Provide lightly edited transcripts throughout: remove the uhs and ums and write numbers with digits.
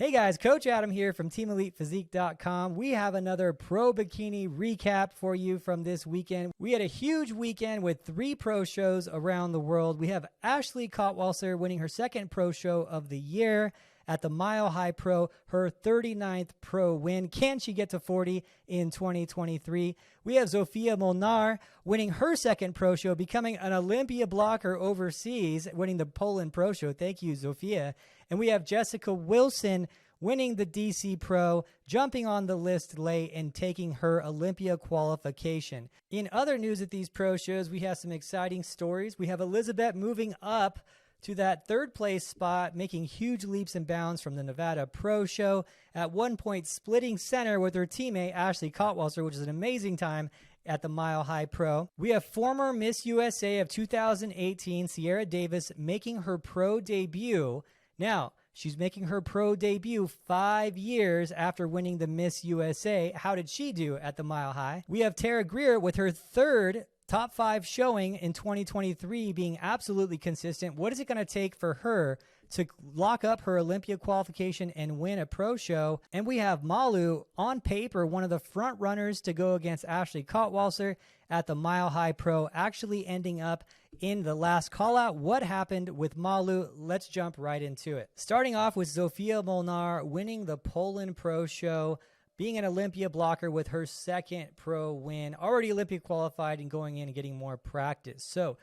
Hey guys, Coach Adam here from TeamElitePhysique.com. We have another Pro Bikini recap for you from this weekend. We had a huge weekend with 3 pro shows around the world. We have Ashley Walser winning her second pro show of the year at the Mile High Pro, her 39th pro win. Can she get to 40 in 2023? We have Sofia Molnar winning her second pro show, becoming an Olympia blocker overseas, winning the Poland pro show. Thank you, Sofia. And we have Jessica Wilson winning the DC Pro, jumping on the list late and taking her Olympia qualification. In other news at these pro shows, we have some exciting stories. We have Elizabeth moving up to that third place spot, making huge leaps and bounds from the Nevada Pro Show, at one point splitting center with her teammate Ashley Walser, which is an amazing time at the Mile High Pro. We have former Miss USA of 2018, Sierra Davis, making her pro debut. Now, she's making her pro debut 5 years after winning the Miss USA. How did she do at the Mile High? We have Tara Grier with her third top 5 showing in 2023, being absolutely consistent. What is it going to take for her to lock up her Olympia qualification and win a pro show? And we have Malu, on paper, one of the front runners to go against Ashley Walser at the Mile High Pro, actually ending up in the last call out. What happened with Malu? Let's jump right into it. Starting off with Sofia Molnar winning the Poland Pro Show, being an Olympia blocker with her second pro win, already Olympia qualified and going in and getting more practice. So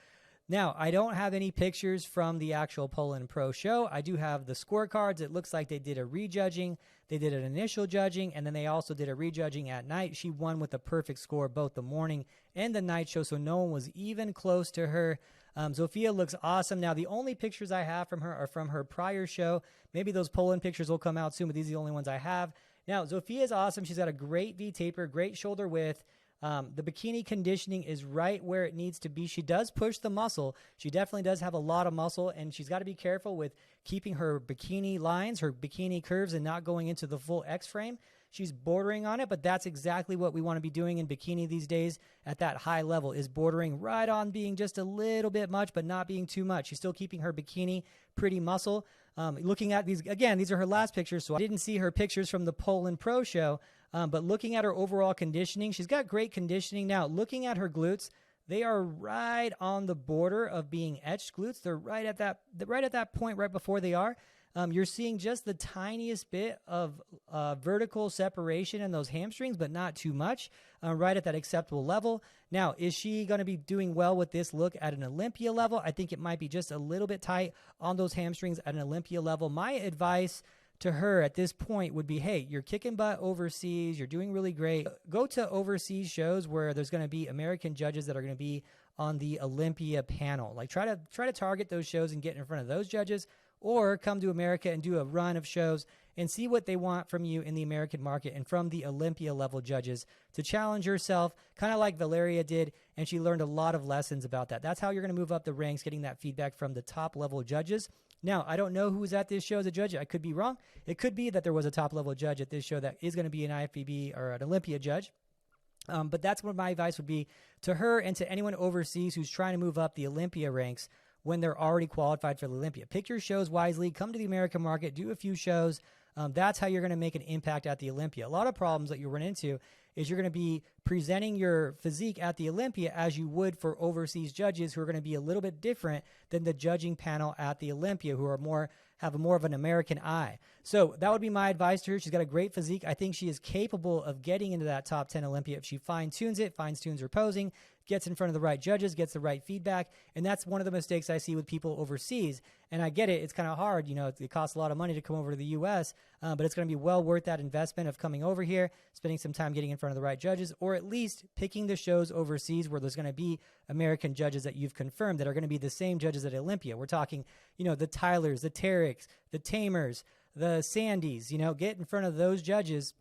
now I don't have any pictures from the actual Poland Pro Show. I do have the scorecards. It looks like they did a rejudging. They did an initial judging, and then they also did a rejudging at night. She won with a perfect score both the morning and the night show, so no one was even close to her. Sofia looks awesome. Now, the only pictures I have from her are from her prior show. Maybe those Poland pictures will come out soon, but these are the only ones I have. Now, Sofia's awesome. She's got a great V-taper, great shoulder width. The bikini conditioning is right where it needs to be. She does push the muscle. She definitely does have a lot of muscle, and she's got to be careful with keeping her bikini lines, her bikini curves, and not going into the full X frame. She's bordering on it, but that's exactly what we want to be doing in bikini these days at that high level, is bordering right on being just a little bit much, but not being too much. She's still keeping her bikini pretty muscle. Looking at these, again, these are her last pictures, so I didn't see her pictures from the Poland Pro Show, but looking at her overall conditioning, she's got great conditioning. Now, looking at her glutes, they are right on the border of being etched glutes. They're right at that point right before they are. You're seeing just the tiniest bit of vertical separation in those hamstrings, but not too much, right at that acceptable level. Now, is she going to be doing well with this look at an Olympia level? I think it might be just a little bit tight on those hamstrings at an Olympia level. My advice to her at this point would be, hey, you're kicking butt overseas. You're doing really great. Go to overseas shows where there's going to be American judges that are going to be on the Olympia panel. Like try to target those shows and get in front of those judges, or come to America and do a run of shows and see what they want from you in the American market and from the Olympia level judges to challenge yourself, kind of like Valeria did, and she learned a lot of lessons about that. That's how you're going to move up the ranks, getting that feedback from the top level judges. Now, I don't know who was at this show as a judge. I could be wrong. It could be that there was a top level judge at this show that is going to be an IFBB or an Olympia judge. But that's what my advice would be to her and to anyone overseas who's trying to move up the Olympia ranks when they're already qualified for the Olympia. Pick your shows wisely. Come to the American market. Do a few shows. That's how you're going to make an impact at the Olympia. A lot of problems that you run into is you're going to be presenting your physique at the Olympia as you would for overseas judges who are going to be a little bit different than the judging panel at the Olympia, who are have more of an American eye. So that would be my advice to her. She's got a great physique. I think she is capable of getting into that top 10 Olympia if she fine-tunes her posing, gets in front of the right judges, gets the right feedback. And that's one of the mistakes I see with people overseas. And I get it. It's kind of hard. It costs a lot of money to come over to the U.S., but it's going to be well worth that investment of coming over here, spending some time getting in front of the right judges, or at least picking the shows overseas where there's going to be American judges that you've confirmed that are going to be the same judges at Olympia. We're talking, the Tylers, the Tareks, the Tamers, the Sandys, get in front of those judges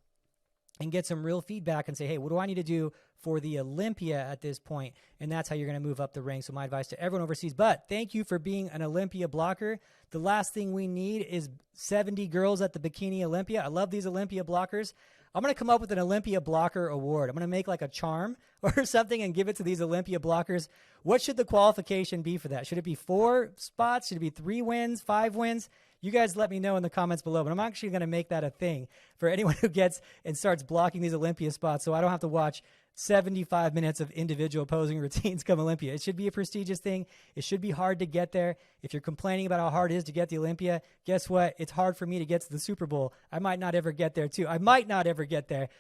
and get some real feedback and say, hey, what do I need to do for the Olympia at this point? And that's how you're going to move up the ranks. So my advice to everyone overseas. But thank you for being an Olympia blocker. The last thing we need is 70 girls at the Bikini Olympia. I love these Olympia blockers. I'm going to come up with an Olympia blocker award. I'm going to make like a charm or something and give it to these Olympia blockers. What should the qualification be for that? Should it be 4 spots? Should it be 3 wins, 5 wins? You guys let me know in the comments below, but I'm actually going to make that a thing for anyone who gets and starts blocking these Olympia spots, so I don't have to watch 75 minutes of individual posing routines come Olympia. It should be a prestigious thing. It should be hard to get there. If you're complaining about how hard it is to get the Olympia, guess what? It's hard for me to get to the Super Bowl. I might not ever get there too. I might not ever get there.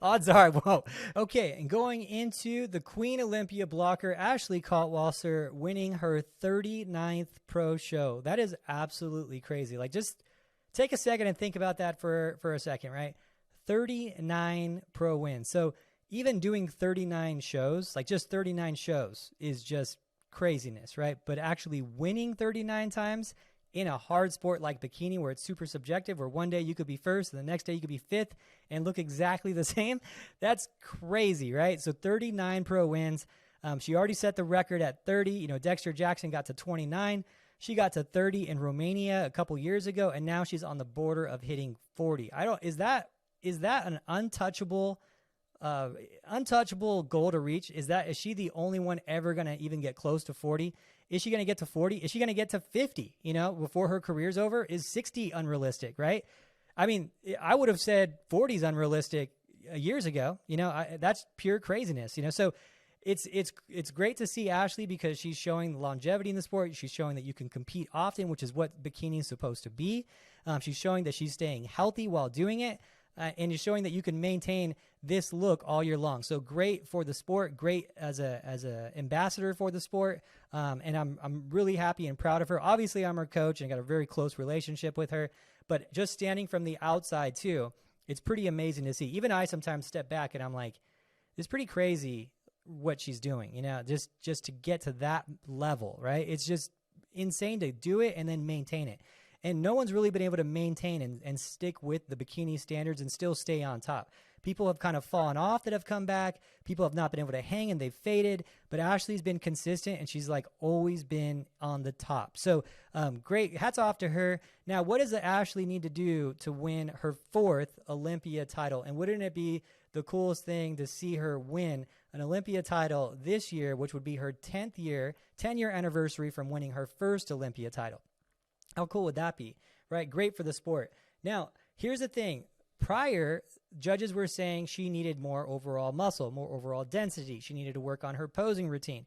Odds are I won't. Okay, and going into the Queen Olympia blocker, Ashley Walser winning her 39th pro show. That is absolutely crazy. Like, just take a second and think about that for a second, right? 39 pro wins. So even doing 39 shows, like just 39 shows is just craziness, right? But actually winning 39 times in a hard sport like bikini, where it's super subjective, where one day you could be first and the next day you could be fifth and look exactly the same, that's crazy, right? So 39 pro wins. She already set the record at 30. You know, Dexter Jackson got to 29. She got to 30 in Romania a couple years ago, and now she's on the border of hitting 40. Is that an untouchable goal to reach? Is she the only one ever going to even get close to 40? Is she going to get to 40? Is she going to get to 50, before her career's over? Is 60 unrealistic, right? I mean, I would have said 40 is unrealistic years ago. That's pure craziness, so it's great to see Ashley, because she's showing the longevity in the sport. She's showing that you can compete often, which is what bikini is supposed to be. She's showing that she's staying healthy while doing it. And is showing that you can maintain this look all year long. So great for the sport, great as a ambassador for the sport. And I'm really happy and proud of her. Obviously, I'm her coach and got a very close relationship with her. But just standing from the outside too, it's pretty amazing to see. Even I sometimes step back and I'm like, it's pretty crazy what she's doing. Just to get to that level, right? It's just insane to do it and then maintain it. And no one's really been able to maintain and stick with the bikini standards and still stay on top. People have kind of fallen off that have come back. People have not been able to hang and they've faded. But Ashley's been consistent, and she's like always been on the top. So great. Hats off to her. Now, what does Ashley need to do to win her 4th Olympia title? And wouldn't it be the coolest thing to see her win an Olympia title this year, which would be her 10-year anniversary from winning her first Olympia title? How cool would that be, right? Great for the sport. Now, here's the thing. Prior, judges were saying she needed more overall muscle, more overall density. She needed to work on her posing routine.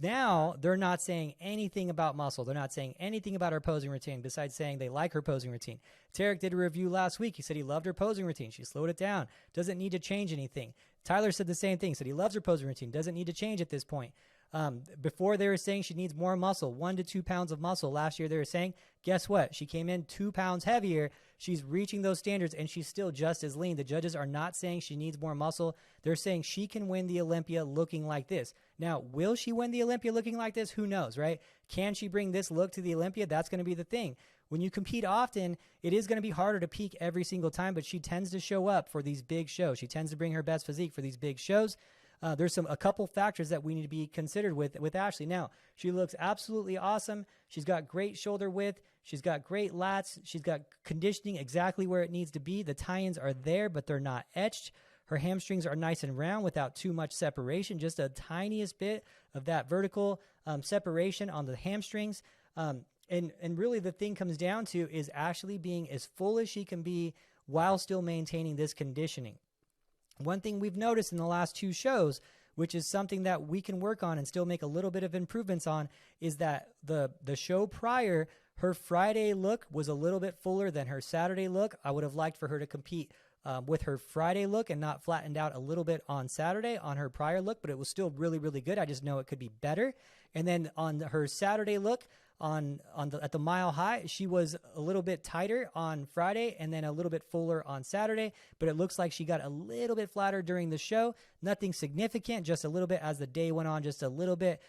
Now, they're not saying anything about muscle. They're not saying anything about her posing routine besides saying they like her posing routine. Tarek did a review last week. He said he loved her posing routine. She slowed it down. Doesn't need to change anything. Tyler said the same thing. Said he loves her posing routine. Doesn't need to change at this point. Before they were saying she needs more muscle, 1 to 2 pounds of muscle. Last year they were saying, guess what? She came in 2 pounds heavier. She's reaching those standards and she's still just as lean. The judges are not saying she needs more muscle. They're saying she can win the Olympia looking like this. Now, will she win the Olympia looking like this? Who knows, right? Can she bring this look to the Olympia? That's going to be the thing. When you compete often, it is going to be harder to peak every single time, but she tends to show up for these big shows. She tends to bring her best physique for these big shows. There's a couple factors that we need to be considered with Ashley. Now, she looks absolutely awesome. She's got great shoulder width. She's got great lats. She's got conditioning exactly where it needs to be. The tie-ins are there, but they're not etched. Her hamstrings are nice and round without too much separation, just a tiniest bit of that vertical separation on the hamstrings. And really the thing comes down to is Ashley being as full as she can be while still maintaining this conditioning. One thing we've noticed in the last 2 shows, which is something that we can work on and still make a little bit of improvements on, is that the show prior, her Friday look was a little bit fuller than her Saturday look. I would have liked for her to compete with her Friday look and not flattened out a little bit on Saturday on her prior look, but it was still really, really good. I just know it could be better. And then on her Saturday look, at the mile high, she was a little bit tighter on Friday and then a little bit fuller on Saturday, but it looks like she got a little bit flatter during the show. Nothing significant, just a little bit as the day went on, just a little bit,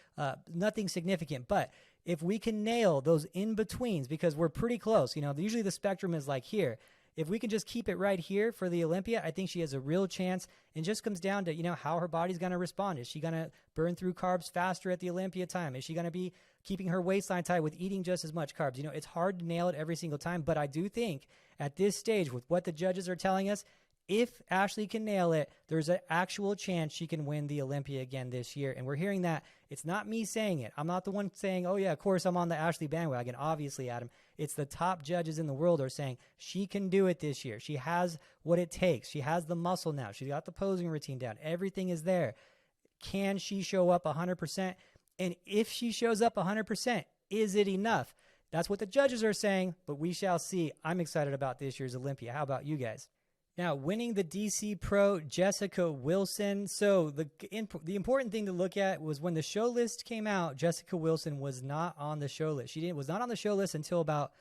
nothing significant. But if we can nail those in-betweens, because we're pretty close, usually the spectrum is like here. If we can just keep it right here for the Olympia, I think she has a real chance. It just comes down to, how her body's going to respond. Is she going to burn through carbs faster at the Olympia time? Is she going to be keeping her waistline tight with eating just as much carbs? It's hard to nail it every single time, but I do think at this stage with what the judges are telling us, if Ashley can nail it, there's an actual chance she can win the Olympia again this year. And we're hearing that. It's not me saying it. I'm not the one saying, oh, yeah, of course I'm on the Ashley bandwagon. Obviously, Adam. It's the top judges in the world are saying she can do it this year. She has what it takes. She has the muscle now. She's got the posing routine down. Everything is there. Can she show up 100%? And if she shows up 100%, is it enough? That's what the judges are saying, but we shall see. I'm excited about this year's Olympia. How about you guys? Now, winning the DC Pro, Jessica Wilson. So the important thing to look at was when the show list came out, Jessica Wilson was not on the show list. She was not on the show list until about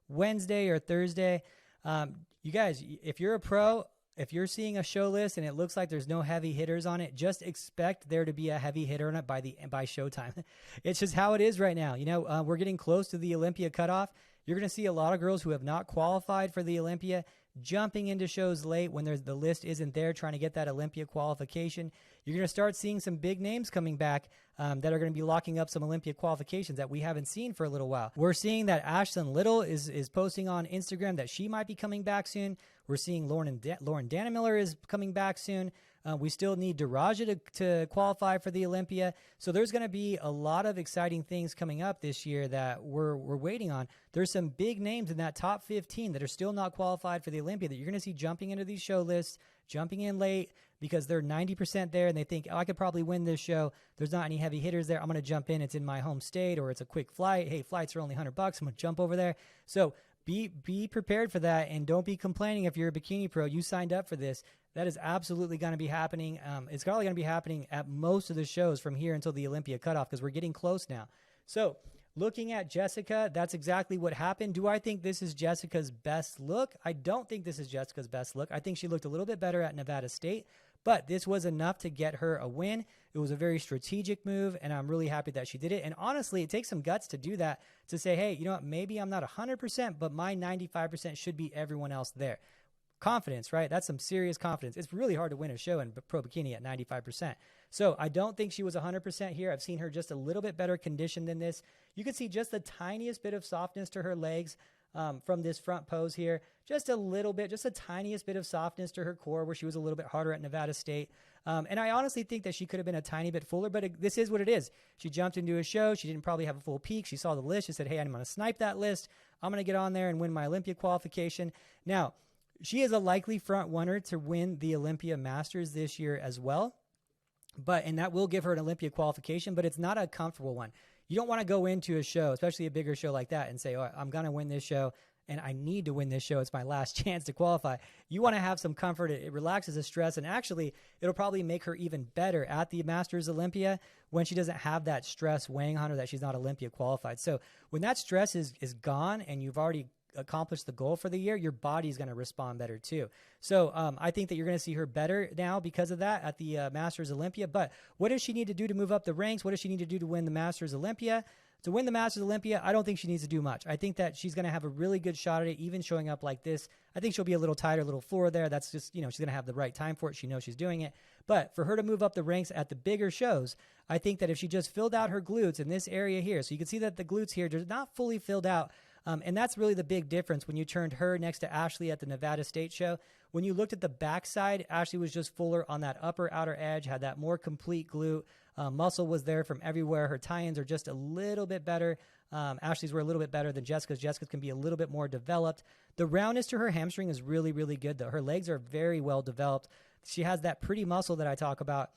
Wednesday or Thursday. You guys, if you're a pro, if you're seeing a show list and it looks like there's no heavy hitters on it, just expect there to be a heavy hitter on it by showtime. It's just how it is right now. You know, we're getting close to the Olympia cutoff. You're going to see a lot of girls who have not qualified for the Olympia jumping into shows late when the list isn't there, trying to get that Olympia qualification. You're going to start seeing some big names coming back that are going to be locking up some Olympia qualifications that we haven't seen for a little while. We're seeing that Ashlyn Little is posting on Instagram that she might be coming back soon. We're seeing Lauren Dannemiller is coming back soon. We still need Daraja to qualify for the Olympia. So there's going to be a lot of exciting things coming up this year that we're waiting on. There's some big names in that top 15 that are still not qualified for the Olympia that you're going to see jumping into these show lists, jumping in late because they're 90% there and they think, oh, I could probably win this show. There's not any heavy hitters there. I'm going to jump in. It's in my home state or it's a quick flight. Hey, flights are only $100. I'm going to jump over there. So be prepared for that, and don't be complaining if you're a bikini pro. You signed up for this. That is absolutely going to be happening. It's probably going to be happening at most of the shows from here until the Olympia cutoff because we're getting close now. So looking at Jessica, that's exactly what happened. Do I think this is Jessica's best look? I don't think this is Jessica's best look. I think she looked a little bit better at Nevada State, but this was enough to get her a win. It was a very strategic move, and I'm really happy that she did it. And honestly, it takes some guts to do that, to say, hey, you know what, maybe I'm not 100%, but my 95% should be everyone else there. Confidence, right? That's some serious confidence. It's really hard to win a show in pro bikini at 95%. So I don't think she was 100% here. I've seen her just a little bit better conditioned than this. You can see just the tiniest bit of softness to her legs from this front pose here. Just a little bit, just the tiniest bit of softness to her core where she was a little bit harder at Nevada State. And I honestly think that she could have been a tiny bit fuller, but this is what it is. She jumped into a show. She didn't probably have a full peak. She saw the list. She said, hey, I'm going to snipe that list. I'm going to get on there and win my Olympia qualification. Now, she is a likely front runner to win the Olympia Masters this year as well. And that will give her an Olympia qualification, but it's not a comfortable one. You don't want to go into a show, especially a bigger show like that, and say, oh, I'm going to win this show, and I need to win this show. It's my last chance to qualify. You want to have some comfort. It relaxes the stress, and actually, it'll probably make her even better at the Masters Olympia when she doesn't have that stress weighing on her that she's not Olympia qualified. So when that stress is gone and you've already accomplished the goal for the year, your body's going to respond better too. So I think that you're going to see her better now because of that at the Masters Olympia. But what does she need to do to move up the ranks? What does she need to do to win the Masters Olympia? To win the Masters Olympia, I don't think she needs to do much. I think that she's going to have a really good shot at it, even showing up like this. I think she'll be a little tighter, a little floor there. That's just, she's going to have the right time for it. She knows she's doing it. But for her to move up the ranks at the bigger shows, I think that if she just filled out her glutes in this area here, so you can see that the glutes here, they're not fully filled out. And that's really the big difference when you turned her next to Ashley at the Nevada State show. When you looked at the backside, Ashley was just fuller on that upper outer edge, had that more complete glute. Muscle was there from everywhere. Her tie-ins are just a little bit better. Ashley's were a little bit better than Jessica's. Jessica's can be a little bit more developed. The roundness to her hamstring is really, really good, though. Her legs are very well developed. She has that pretty muscle that I talk about,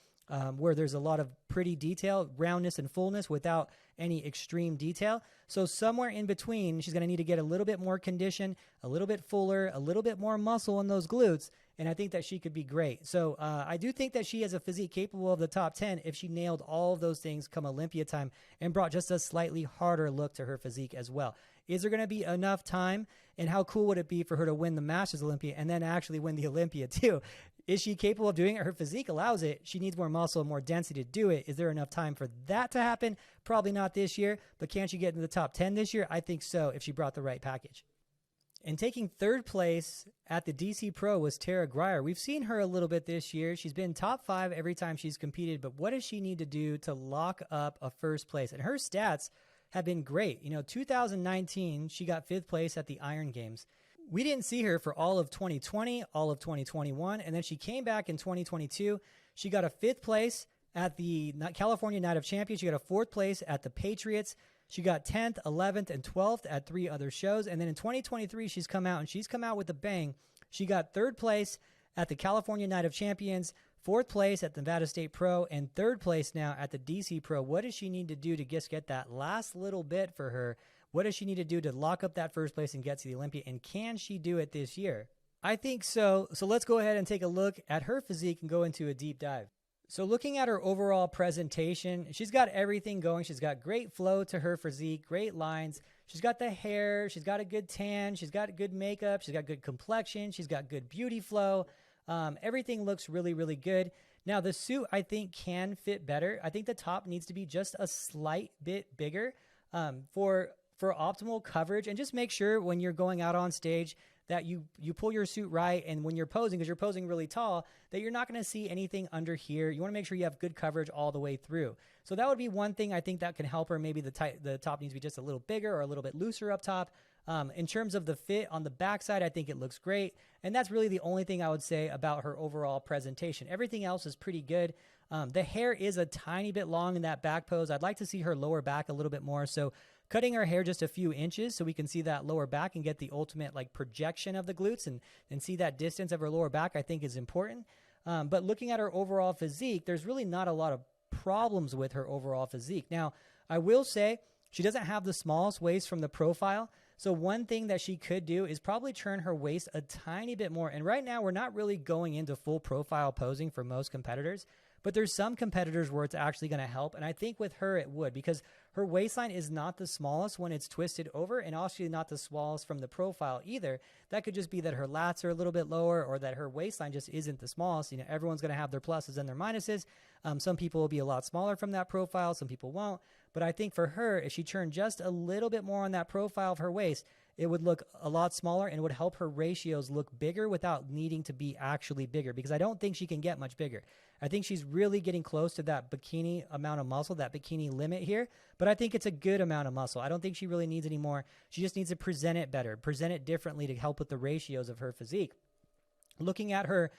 where there's a lot of pretty detail, roundness and fullness without any extreme detail. So somewhere in between, she's going to need to get a little bit more condition, a little bit fuller, a little bit more muscle in those glutes, and I think that she could be great. So I do think that she has a physique capable of the top 10 if she nailed all of those things come Olympia time and brought just a slightly harder look to her physique as well. Is there going to be enough time, and how cool would it be for her to win the Masters Olympia and then actually win the Olympia too? Is she capable of doing it? Her physique allows it. She needs more muscle and more density to do it. Is there enough time for that to happen? Probably not this year, but can she get into the top 10 this year? I think so if she brought the right package. And taking third place at the DC Pro was Tara Grier. We've seen her a little bit this year. She's been top 5 every time she's competed, but what does she need to do to lock up a first place? And her stats have been great. 2019, she got 5th place at the Iron Games. we didn't see her for all of 2020, all of 2021, and then she came back in 2022. She got a 5th place at the California Night of Champions. She got a 4th place at the Patriots. She got 10th, 11th, and 12th at 3 other shows. And then in 2023, she's come out with a bang. She got 3rd place at the California Night of Champions, 4th place at the Nevada State Pro, and 3rd place now at the DC Pro. What does she need to do to just get that last little bit for her? What does she need to do to lock up that 1st place and get to the Olympia? And can she do it this year? I think so. So let's go ahead and take a look at her physique and go into a deep dive. So looking at her overall presentation, she's got everything going. She's got great flow to her physique, great lines. She's got the hair. She's got a good tan. She's got good makeup. She's got good complexion. She's got good beauty flow. Everything looks really, really good. Now, the suit, I think, can fit better. I think the top needs to be just a slight bit bigger for optimal coverage. And just make sure when you're going out on stage that you pull your suit right, and when you're posing, because you're posing really tall, that you're not going to see anything under here. You want to make sure you have good coverage all the way through. So that would be one thing I think that can help her. Maybe the top needs to be just a little bigger or a little bit looser up top. In terms of the fit on the backside, I think it looks great. And that's really the only thing I would say about her overall presentation. Everything else is pretty good. The hair is a tiny bit long in that back pose. I'd like to see her lower back a little bit more. So cutting her hair just a few inches so we can see that lower back and get the ultimate like projection of the glutes and see that distance of her lower back, I think is important. But looking at her overall physique, there's really not a lot of problems with her overall physique. Now, I will say she doesn't have the smallest waist from the profile. So one thing that she could do is probably turn her waist a tiny bit more. And right now we're not really going into full profile posing for most competitors, but there's some competitors where it's actually going to help. And I think with her, it would, because her waistline is not the smallest when it's twisted over, and also not the smallest from the profile either. That could just be that her lats are a little bit lower, or that her waistline just isn't the smallest. You know, everyone's going to have their pluses and their minuses. Some people will be a lot smaller from that profile. Some people won't. But I think for her, if she turned just a little bit more on that profile of her waist, it would look a lot smaller and would help her ratios look bigger without needing to be actually bigger, because I don't think she can get much bigger. I think she's really getting close to that bikini amount of muscle, that bikini limit here, but I think it's a good amount of muscle. I don't think she really needs any more. She just needs to present it better, present it differently to help with the ratios of her physique. Looking at her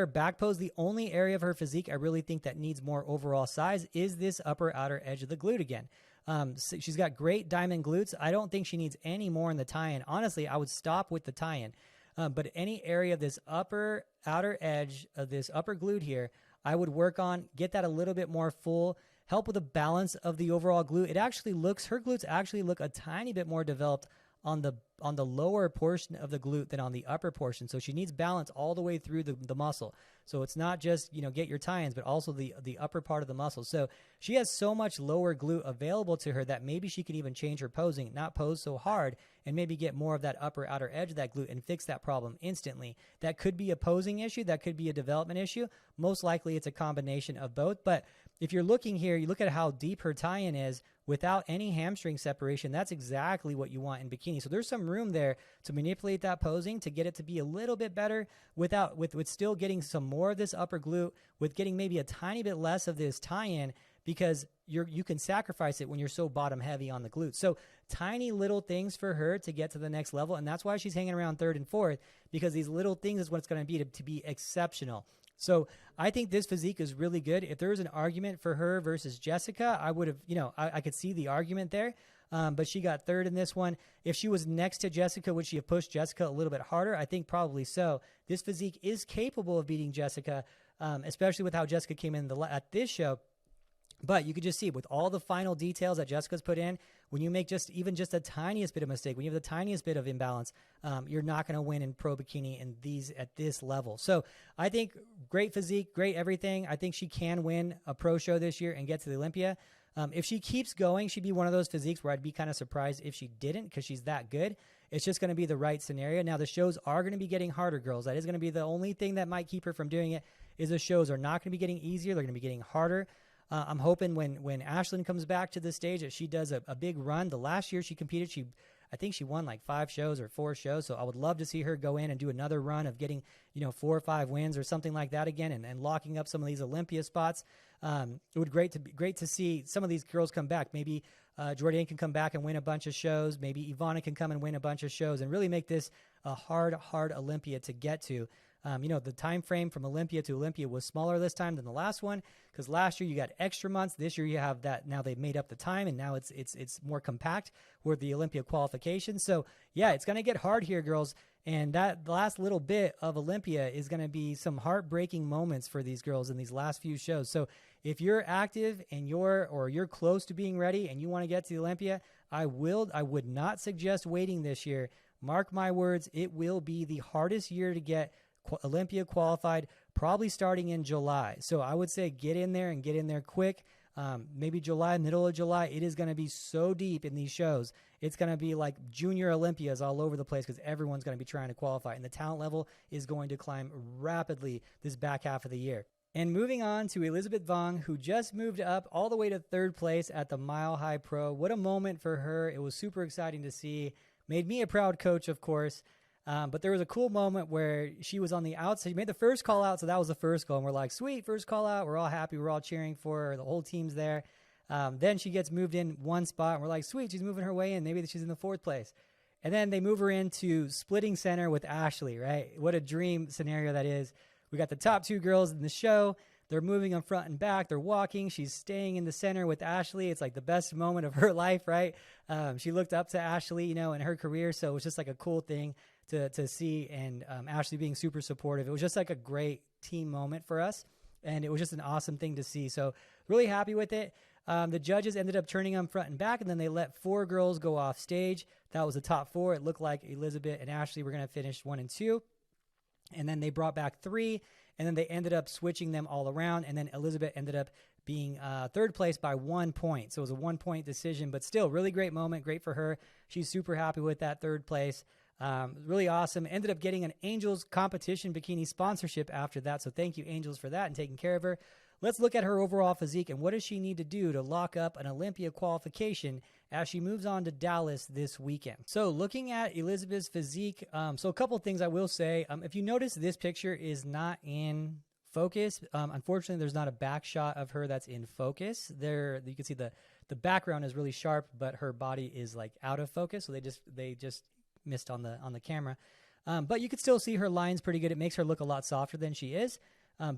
back pose, the only area of her physique I really think that needs more overall size is this upper outer edge of the glute again. So she's got great diamond glutes. I don't think she needs any more in the tie-in. Honestly, I would stop with the tie-in. But any area of this upper outer edge of this upper glute here, I would work on, get that a little bit more full, help with the balance of the overall glute. Her glutes actually look a tiny bit more developed on the lower portion of the glute than on the upper portion. So she needs balance all the way through the muscle. So it's not just, get your tie-ins, but also the upper part of the muscle. So she has so much lower glute available to her that maybe she can even change her posing, not pose so hard, and maybe get more of that upper outer edge of that glute and fix that problem instantly. That could be a posing issue. That could be a development issue. Most likely it's a combination of both. But if you're looking here, you look at how deep her tie-in is without any hamstring separation. That's exactly what you want in bikini. So there's some room there to manipulate that posing to get it to be a little bit better with still getting some more of this upper glute, with getting maybe a tiny bit less of this tie-in, because you can sacrifice it when you're so bottom heavy on the glutes. So tiny little things for her to get to the next level. And that's why she's hanging around 3rd and 4th, because these little things is what it's going to be to be exceptional. So I think this physique is really good. If there was an argument for her versus Jessica, I would have, I could see the argument there. But she got 3rd in this one. If she was next to Jessica, would she have pushed Jessica a little bit harder? I think probably so. This physique is capable of beating Jessica, especially with how Jessica came in at this show. But you could just see with all the final details that Jessica's put in, when you make even just the tiniest bit of mistake, when you have the tiniest bit of imbalance, you're not going to win in pro bikini at this level. So I think great physique, great everything. I think she can win a pro show this year and get to the Olympia. If she keeps going, she'd be one of those physiques where I'd be kind of surprised if she didn't, because she's that good. It's just going to be the right scenario. Now, the shows are going to be getting harder, girls. That is going to be the only thing that might keep her from doing it, is the shows are not going to be getting easier. They're going to be getting harder. I'm hoping when Ashlyn comes back to the stage that she does a big run. The last year she competed, I think she won like 5 shows or 4 shows. So I would love to see her go in and do another run of getting, 4 or 5 wins or something like that again, and locking up some of these Olympia spots. It would great to see some of these girls come back. Maybe Jordan can come back and win a bunch of shows. Maybe Ivana can come and win a bunch of shows and really make this a hard Olympia to get to. The time frame from Olympia to Olympia was smaller this time than the last one, because last year you got extra months. This year you have that. Now they've made up the time, and now it's more compact with the Olympia qualification. So yeah, it's going to get hard here, girls. And that last little bit of Olympia is going to be some heartbreaking moments for these girls in these last few shows. So if you're active and you're close to being ready and you want to get to the Olympia, I would not suggest waiting this year. Mark my words, it will be the hardest year to get Olympia qualified, probably starting in July. So I would say get in there and get in there quick. Maybe July, middle of July. It is going to be so deep in these shows. It's going to be like junior Olympias all over the place because everyone's going to be trying to qualify. And the talent level is going to climb rapidly this back half of the year. And moving on to Elizabeth Vong, who just moved up all the way to third place at the Mile High Pro. What a moment for her. It was super exciting to see. Made me a proud coach, of course. But there was a cool moment where she was on the outside. She made the first call out, so that was the first goal. And we're like, sweet, first call out. We're all happy. We're all cheering for her. The whole team's there. Then she gets moved in one spot, and we're like, sweet, she's moving her way in. Maybe she's in the fourth place. And then they move her into splitting center with Ashley, right? What a dream scenario that is. We got the top two girls in the show. They're moving on front and back. They're walking. She's staying in the center with Ashley. It's like the best moment of her life, right? She looked up to Ashley, in her career. So it was just like a cool thing to see, and Ashley being super supportive. It was just like a great team moment for us, and it was just an awesome thing to see. So really happy with it. The judges ended up turning them front and back, and then they let 4 girls go off stage. That was the top 4. It looked like Elizabeth and Ashley were going to finish 1 and 2, and then they brought back 3, and then they ended up switching them all around, and then Elizabeth ended up being third place by 1 point. So it was a 1-point decision, but still really great moment. Great for her. She's super happy with that third place. Really awesome. Ended up getting an Angels competition bikini sponsorship after that. So thank you, Angels, for that and taking care of her. Let's look at her overall physique and what does she need to do to lock up an Olympia qualification as she moves on to Dallas this weekend. So looking at Elizabeth's physique, so a couple things I will say. If you notice, this picture is not in focus. Unfortunately, there's not a back shot of her that's in focus. There, you can see the background is really sharp, but her body is like out of focus. So they just missed on the camera. But you can still see her lines pretty good. It makes her look a lot softer than she is.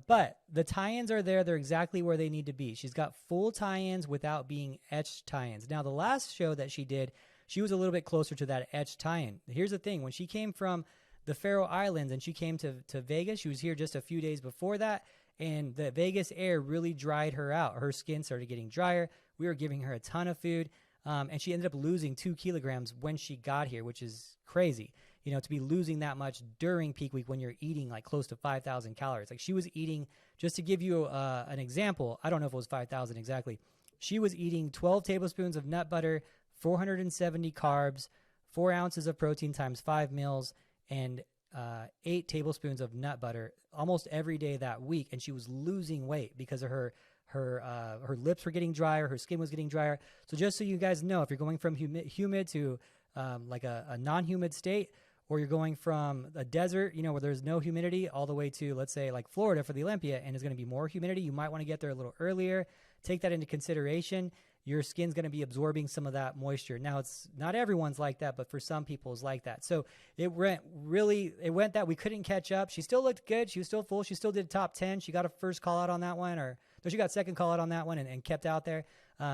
But the tie-ins are there. They're exactly where they need to be. She's got full tie-ins without being etched tie-ins. Now, the last show that she did, she was a little bit closer to that etched tie-in. Here's the thing. When she came from the Faroe Islands and she came to Vegas, she was here just a few days before that, and the Vegas air really dried her out. Her skin started getting drier. We were giving her a ton of food, and she ended up losing 2 kilograms when she got here, which is crazy. To be losing that much during peak week when you're eating like close to 5,000 calories. Like she was eating, just to give you an example, I don't know if it was 5,000 exactly. She was eating 12 tablespoons of nut butter, 470 carbs, 4 ounces of protein times 5 meals, and 8 tablespoons of nut butter almost every day that week. And she was losing weight because of her lips were getting drier, her skin was getting drier. So just so you guys know, if you're going from humid to like a non-humid state, or you're going from a desert, where there's no humidity, all the way to, let's say, like Florida for the Olympia, and it's going to be more humidity, you might want to get there a little earlier. Take that into consideration. Your skin's going to be absorbing some of that moisture. Now, it's not everyone's like that, but for some people it's like that. So it went that we couldn't catch up. She still looked good. She was still full. She still did top 10. She got a first call out on that one, she got second call out on that one and kept out there.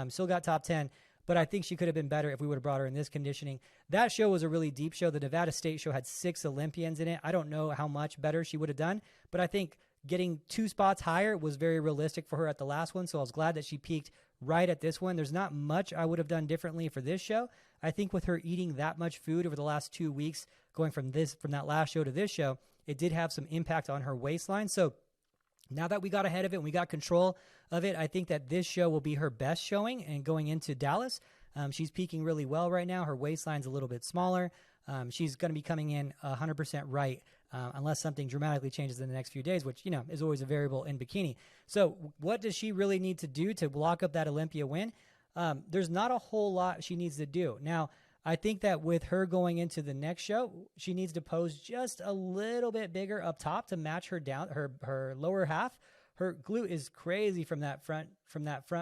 Still got top 10. But I think she could have been better if we would have brought her in this conditioning. That show was a really deep show. The Nevada State show had 6 Olympians in it. I don't know how much better she would have done, but I think getting 2 spots higher was very realistic for her at the last one. So I was glad that she peaked right at this one. There's not much I would have done differently for this show. I think with her eating that much food over the last 2 weeks, going from that last show to this show, it did have some impact on her waistline. So now that we got ahead of it and we got control of it, I think that this show will be her best showing. And going into Dallas, she's peaking really well right now. Her waistline's a little bit smaller. She's going to be coming in 100% right unless something dramatically changes in the next few days, which, is always a variable in bikini. So what does she really need to do to block up that Olympia win? There's not a whole lot she needs to do. Now, I think that with her going into the next show, she needs to pose just a little bit bigger up top to match her down, her lower half. Her glute is crazy from that front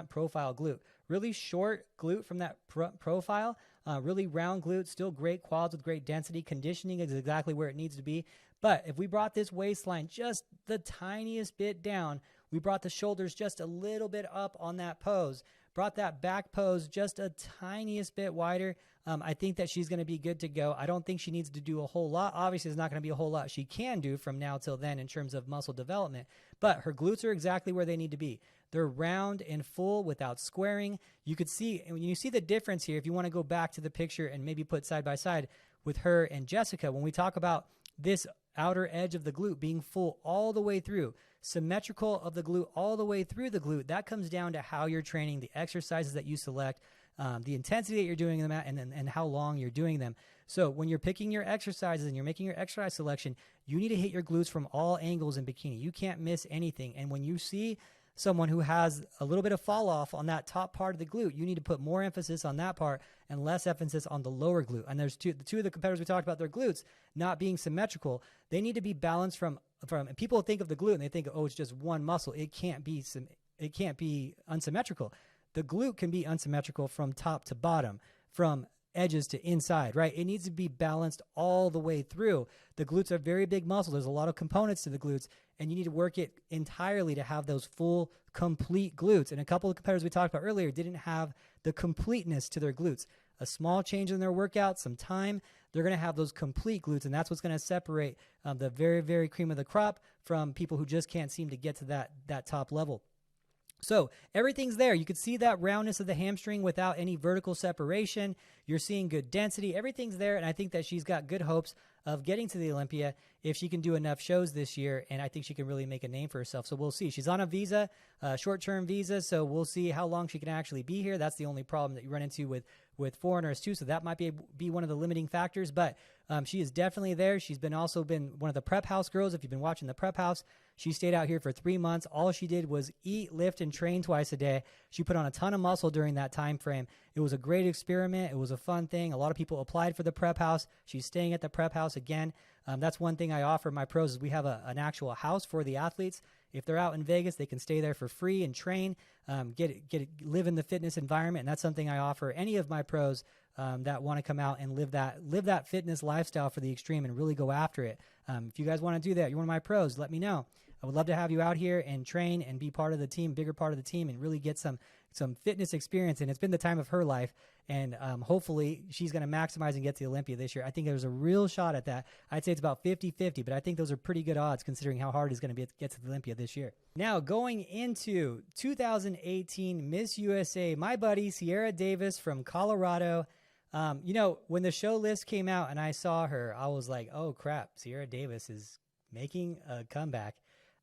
profile glute. really short glute from that profile, really round glute, still great quads with great density. Conditioning is exactly where it needs to be. But if we brought this waistline just the tiniest bit down, we brought the shoulders just a little bit up on that pose, brought that back pose just a tiniest bit wider, I think that she's going to be good to go. I don't think she needs to do a whole lot. Obviously, there's not going to be a whole lot she can do from now till then in terms of muscle development, but her glutes are exactly where they need to be. They're round and full without squaring. You could see, and when you see the difference here, if you want to go back to the picture and maybe put side by side with her and Jessica, when we talk about this outer edge of the glute being full all the way through, symmetrical of the glute all the way through the glute, that comes down to how you're training, the exercises that you select, the intensity that you're doing them at, and how long you're doing them. So when you're picking your exercises and you're making your exercise selection, you need to hit your glutes from all angles in bikini. You can't miss anything. And when you see someone who has a little bit of fall off on that top part of the glute, you need to put more emphasis on that part and less emphasis on the lower glute. And there's two of the competitors we talked about, their glutes not being symmetrical. They need to be balanced from and people think of the glute and they think, oh, it's just one muscle. It can't be unsymmetrical. The glute can be unsymmetrical from top to bottom, from edges to inside, right? It needs to be balanced all the way through. The glutes are very big muscle. There's a lot of components to the glutes, and you need to work it entirely to have those full, complete glutes. And a couple of competitors we talked about earlier didn't have the completeness to their glutes. A small change in their workout, some time, they're going to have those complete glutes, and that's what's going to separate the very, very cream of the crop from people who just can't seem to get to that top level. So everything's there. You can see that roundness of the hamstring without any vertical separation. You're seeing good density. Everything's there, and I think that she's got good hopes of getting to the Olympia if she can do enough shows this year, and I think she can really make a name for herself. So we'll see. She's on a visa, short-term visa, so we'll see how long she can actually be here. That's the only problem that you run into with foreigners too, so that might be one of the limiting factors, but she is definitely there. She's also been one of the prep house girls. If you've been watching the prep house, she stayed out here for 3 months. All she did was eat, lift, and train twice a day. She put on a ton of muscle during that time frame. It was a great experiment. It was a fun thing. A lot of people applied for the prep house. She's staying at the prep house again. That's one thing I offer my pros is we have an actual house for the athletes. If they're out in Vegas, they can stay there for free and train, live in the fitness environment. And that's something I offer any of my pros that want to come out and live that fitness lifestyle for the extreme and really go after it. If you guys want to do that, you're one of my pros, let me know. I would love to have you out here and train and be part of the team, bigger part of the team, and really get some fitness experience. And it's been the time of her life. And hopefully she's going to maximize and get to the Olympia this year. I think there's a real shot at that. I'd say it's about 50-50, but I think those are pretty good odds considering how hard it's going to be to get to the Olympia this year. Now, going into 2018 Miss USA, my buddy Sierra Davis from Colorado. When the show list came out and I saw her, I was like, oh, crap, Sierra Davis is making a comeback.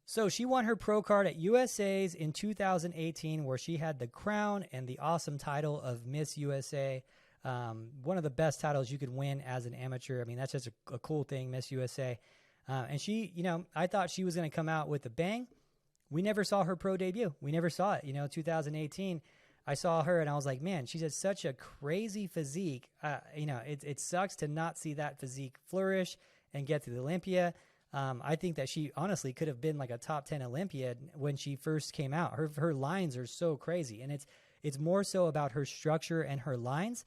So she won her pro card at USA's in 2018, where she had the crown and the awesome title of Miss USA. One of the best titles you could win as an amateur. I mean, that's just a cool thing, Miss USA. And she, I thought she was going to come out with a bang. We never saw her pro debut. We never saw it. 2018, I saw her and I was like, man, she's had such a crazy physique. It sucks to not see that physique flourish and get to the Olympia. I think that she honestly could have been like a top 10 Olympiad when she first came out. Her lines are so crazy, and it's more so about her structure and her lines,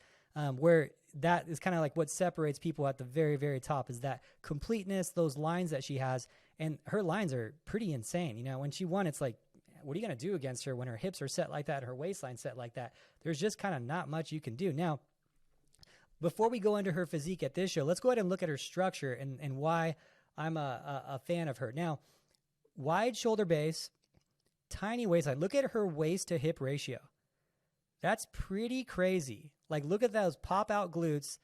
where that is kind of like what separates people at the very, very top is that completeness, those lines that she has, and her lines are pretty insane. When she won, it's like, what are you going to do against her when her hips are set like that, her waistline set like that? There's just kind of not much you can do. Now, before we go into her physique at this show, let's go ahead and look at her structure and why I'm a fan of her. Now, wide shoulder base, tiny waistline. Look at her waist to hip ratio. That's pretty crazy. Like, look at those pop out glutes,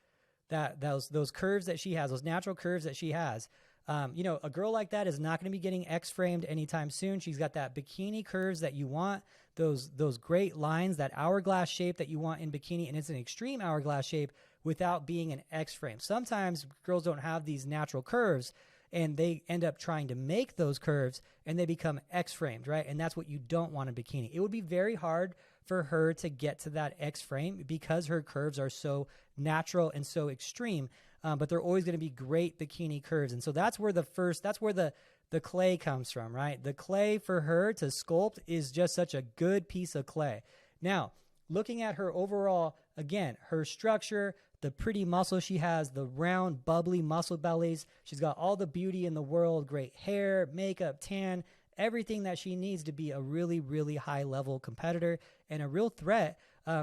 those curves that she has, those natural curves that she has. A girl like that is not going to be getting X-framed anytime soon. She's got that bikini curves that you want, those great lines, that hourglass shape that you want in bikini, and it's an extreme hourglass shape without being an X-frame. Sometimes girls don't have these natural curves, and they end up trying to make those curves, and they become X-framed, right? And that's what you don't want in bikini. It would be very hard for her to get to that X-frame because her curves are so natural and so extreme, but they're always going to be great bikini curves. And so that's where the clay comes from, right? The clay for her to sculpt is just such a good piece of clay. Now, looking at her overall, again, her structure, the pretty muscle she has, the round, bubbly muscle bellies. She's got all the beauty in the world, great hair, makeup, tan, everything that she needs to be a really, really high-level competitor and a real threat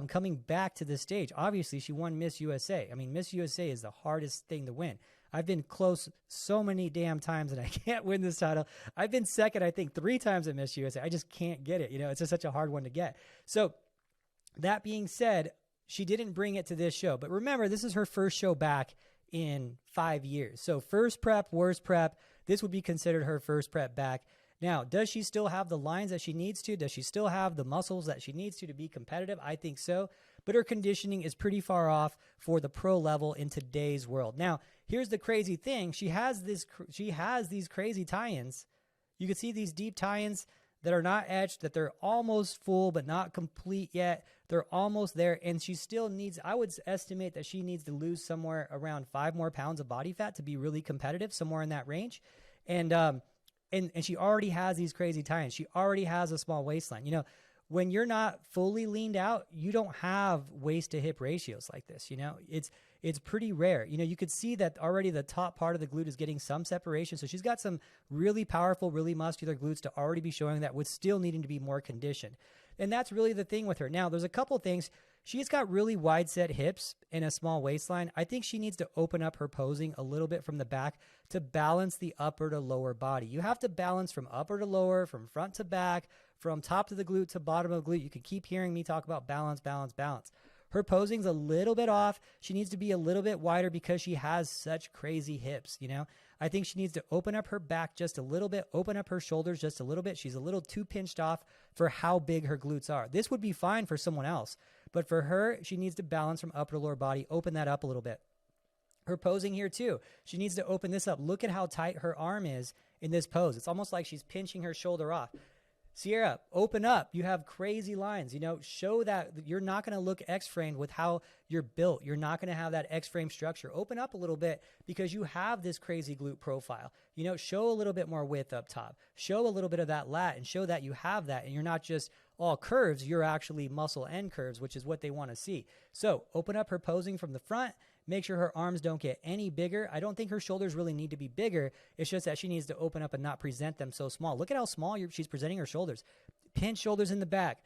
coming back to the stage. Obviously, she won Miss USA. I mean, Miss USA is the hardest thing to win. I've been close so many damn times, and I can't win this title. I've been second, I think, 3 times at Miss USA. I just can't get it. It's just such a hard one to get. So that being said, she didn't bring it to this show. But remember, this is her first show back in 5 years. So first prep, worst prep, this would be considered her first prep back. Now, does she still have the lines that she needs to? Does she still have the muscles that she needs to be competitive? I think so. But her conditioning is pretty far off for the pro level in today's world. Now, here's the crazy thing. She has these crazy tie-ins. You can see these deep tie-ins that are not etched, that they're almost full but not complete yet. They're almost there, and she still needs, I would estimate that she needs to lose somewhere around 5 more pounds of body fat to be really competitive, somewhere in that range. And she already has these crazy tie-ins. She already has a small waistline. When you're not fully leaned out, you don't have waist to hip ratios like this. It's pretty rare. You could see that already the top part of the glute is getting some separation. So she's got some really powerful, really muscular glutes to already be showing that with still needing to be more conditioned. And that's really the thing with her. Now, there's a couple things. She's got really wide set hips and a small waistline. I think she needs to open up her posing a little bit from the back to balance the upper to lower body. You have to balance from upper to lower, from front to back, from top to the glute to bottom of the glute. You can keep hearing me talk about balance, balance, balance. Her posing's a little bit off. She needs to be a little bit wider because she has such crazy hips, I think she needs to open up her back just a little bit, open up her shoulders just a little bit. She's a little too pinched off for how big her glutes are. This would be fine for someone else, but for her, she needs to balance from upper to lower body, open that up a little bit. Her posing here too, she needs to open this up. Look at how tight her arm is in this pose. It's almost like she's pinching her shoulder off. Sierra, open up. You have crazy lines. Show that you're not going to look X-framed with how you're built. You're not going to have that X-frame structure. Open up a little bit because you have this crazy glute profile. Show a little bit more width up top. Show a little bit of that lat and show that you have that and you're not just all curves. You're actually muscle and curves, which is what they want to see. So open up her posing from the front. Make sure her arms don't get any bigger. I don't think her shoulders really need to be bigger. It's just that she needs to open up and not present them so small. Look at how small she's presenting her shoulders. Pinned shoulders in the back.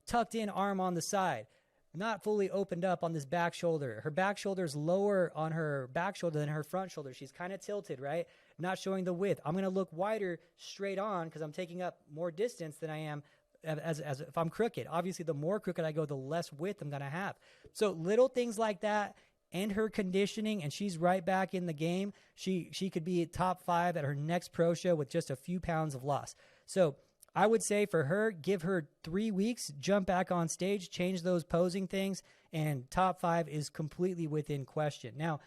Tucked in arm on the side. Not fully opened up on this back shoulder. Her back shoulder is lower on her back shoulder than her front shoulder. She's kind of tilted, right? Not showing the width. I'm going to look wider straight on because I'm taking up more distance than I am as if I'm crooked. Obviously, the more crooked I go, the less width I'm going to have. So little things like that. And her conditioning, and she's right back in the game. She could be top 5 at her next pro show with just a few pounds of loss. So I would say for her, give her 3 weeks, jump back on stage, change those posing things, and top 5 is completely within question. Now,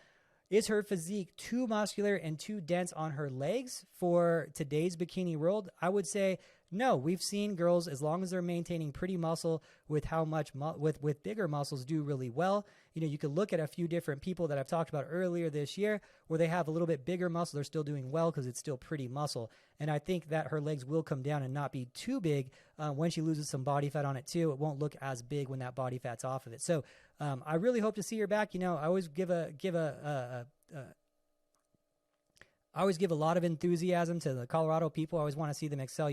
is her physique too muscular and too dense on her legs for today's bikini world? I would say no. We've seen girls, as long as they're maintaining pretty muscle with how much with bigger muscles, do really well. You could look at a few different people that I've talked about earlier this year where they have a little bit bigger muscle. They're still doing well because it's still pretty muscle. And I think that her legs will come down and not be too big when she loses some body fat on it too. It won't look as big when that body fat's off of it. So I really hope to see her back. I always give a lot of enthusiasm to the Colorado people. I always want to see them excel.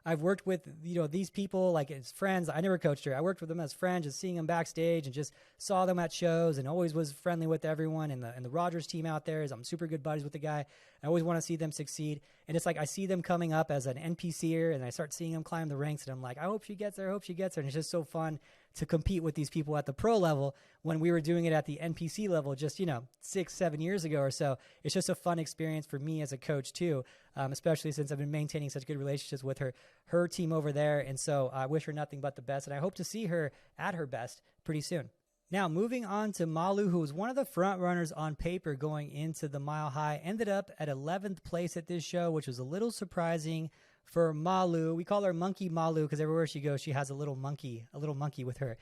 I've worked with, these people like as friends. I never coached her. I worked with them as friends, just seeing them backstage and just saw them at shows and always was friendly with everyone. And the Rogers team out there I'm super good buddies with the guy. I always want to see them succeed. And it's like, I see them coming up as an NPCer and I start seeing them climb the ranks and I'm like, I hope she gets there. I hope she gets there. And it's just so fun to compete with these people at the pro level when we were doing it at the NPC level just, 6-7 years ago or so. It's just a fun experience for me as a coach too, especially since I've been maintaining such good relationships with her team over there. And so I wish her nothing but the best. And I hope to see her at her best pretty soon. Now, moving on to Malu, who was one of the front runners on paper going into the Mile High, ended up at 11th place at this show, which was a little surprising for Malu. We call her Monkey Malu because everywhere she goes, she has a little monkey with her.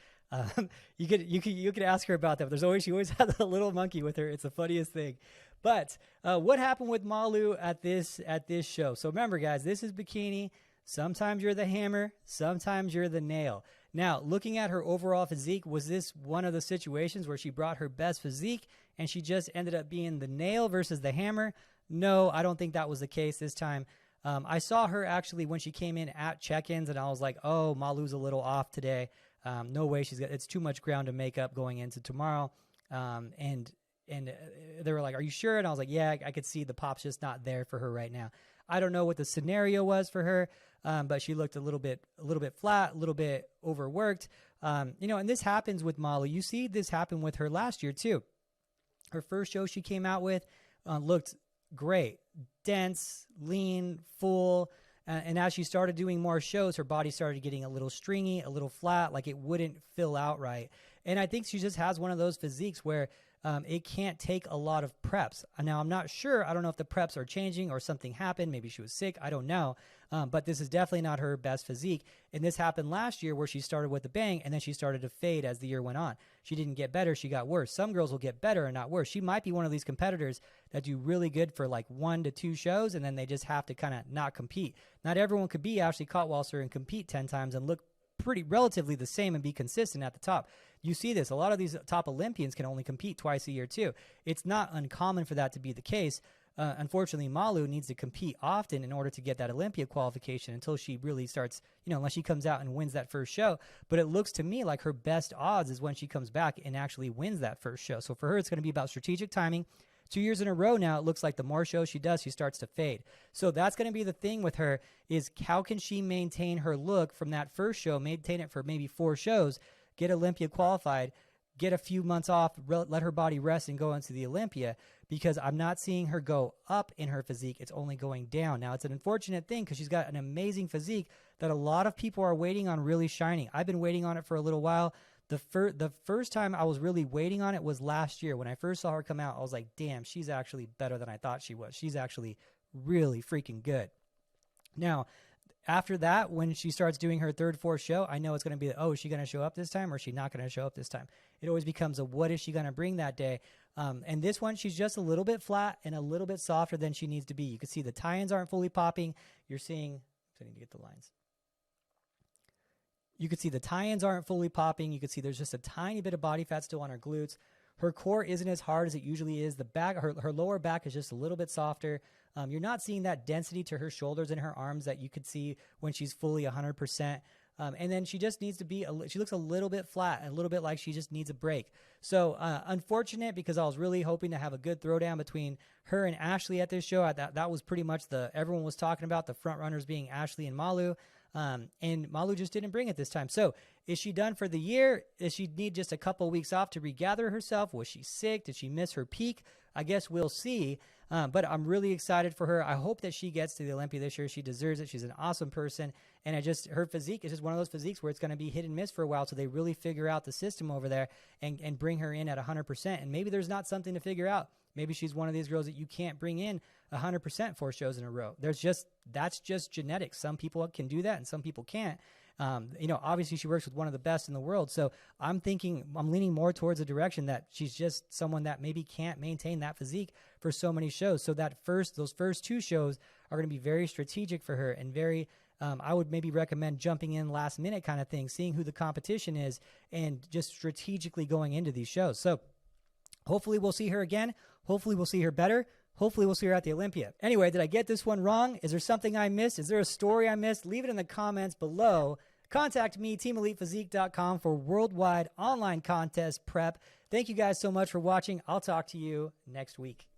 You could ask her about that. But she always has a little monkey with her. It's the funniest thing. But what happened with Malu at this show? So remember, guys, this is Bikini. Sometimes you're the hammer, sometimes you're the nail. Now, looking at her overall physique, was this one of the situations where she brought her best physique and she just ended up being the nail versus the hammer? No, I don't think that was the case this time. I saw her actually when she came in at check-ins, and I was like, oh, Malu's a little off today. No way it's too much ground to make up going into tomorrow. And they were like, are you sure? And I was like, yeah, I could see the pop's just not there for her right now. I don't know what the scenario was for her, but she looked a little bit flat, a little bit overworked. And this happens with Malu. You see this happen with her last year too. Her first show she came out with looked great, dense, lean, full. And as she started doing more shows, her body started getting a little stringy, a little flat, like it wouldn't fill out right. And I think she just has one of those physiques where it can't take a lot of preps. Now, I'm not sure. I don't know if the preps are changing or something happened. Maybe she was sick. I don't know. But this is definitely not her best physique. And this happened last year where she started with a bang and then she started to fade as the year went on. She didn't get better. She got worse. Some girls will get better and not worse. She might be one of these competitors that do really good for like 1 to 2 shows and then they just have to kind of not compete. Not everyone could be Ashley Walser and compete 10 times and look pretty relatively the same and be consistent at the top. You see this. A lot of these top Olympians can only compete twice a year too. It's not uncommon for that to be the case. Unfortunately, Malu needs to compete often in order to get that Olympia qualification until she really starts, unless she comes out and wins that first show. But it looks to me like her best odds is when she comes back and actually wins that first show. So for her, it's going to be about strategic timing. 2 years in a row now, it looks like the more shows she does, she starts to fade. So that's going to be the thing with her is how can she maintain her look from that first show, maintain it for maybe 4 shows, get Olympia qualified, get a few months off, let her body rest and go into the Olympia, because I'm not seeing her go up in her physique. It's only going down. Now, it's an unfortunate thing because she's got an amazing physique that a lot of people are waiting on really shining. I've been waiting on it for a little while. The first time I was really waiting on it was last year. When I first saw her come out, I was like, damn, she's actually better than I thought she was. She's actually really freaking good. Now, after that, when she starts doing her 3rd, 4th show, I know it's going to be, oh, is she going to show up this time or is she not going to show up this time? It always becomes a what is she going to bring that day? And this one, she's just a little bit flat and a little bit softer than she needs to be. You can see the tie-ins aren't fully popping. You're seeing, I need to get the lines. You can see the tie-ins aren't fully popping. You can see there's just a tiny bit of body fat still on her glutes. Her core isn't as hard as it usually is. The back, her lower back is just a little bit softer. You're not seeing that density to her shoulders and her arms that you could see when she's fully 100%. And then she just needs to be, she looks a little bit flat, a little bit like she just needs a break. So unfortunate, because I was really hoping to have a good throwdown between her and Ashley at this show. That was pretty much everyone was talking about the front runners being Ashley and Malu. And Malu just didn't bring it this time. So is she done for the year? Does she need just a couple weeks off to regather herself? Was she sick? Did she miss her peak? I guess we'll see. But I'm really excited for her. I hope that she gets to the Olympia this year. She deserves it. She's an awesome person. And her physique is just one of those physiques where it's going to be hit and miss for a while. So they really figure out the system over there and bring her in at 100%. And maybe there's not something to figure out. Maybe she's one of these girls that you can't bring in 100% 4 shows in a row. That's just genetics. Some people can do that and some people can't. Obviously she works with one of the best in the world. So I'm leaning more towards a direction that she's just someone that maybe can't maintain that physique for so many shows. So those first 2 shows are going to be very strategic for her and very, I would maybe recommend jumping in last minute kind of thing, seeing who the competition is and just strategically going into these shows. So hopefully we'll see her again. Hopefully we'll see her better. Hopefully we'll see her at the Olympia. Anyway, did I get this one wrong? Is there something I missed? Is there a story I missed? Leave it in the comments below. Contact me, teamelitephysique.com, for worldwide online contest prep. Thank you guys so much for watching. I'll talk to you next week.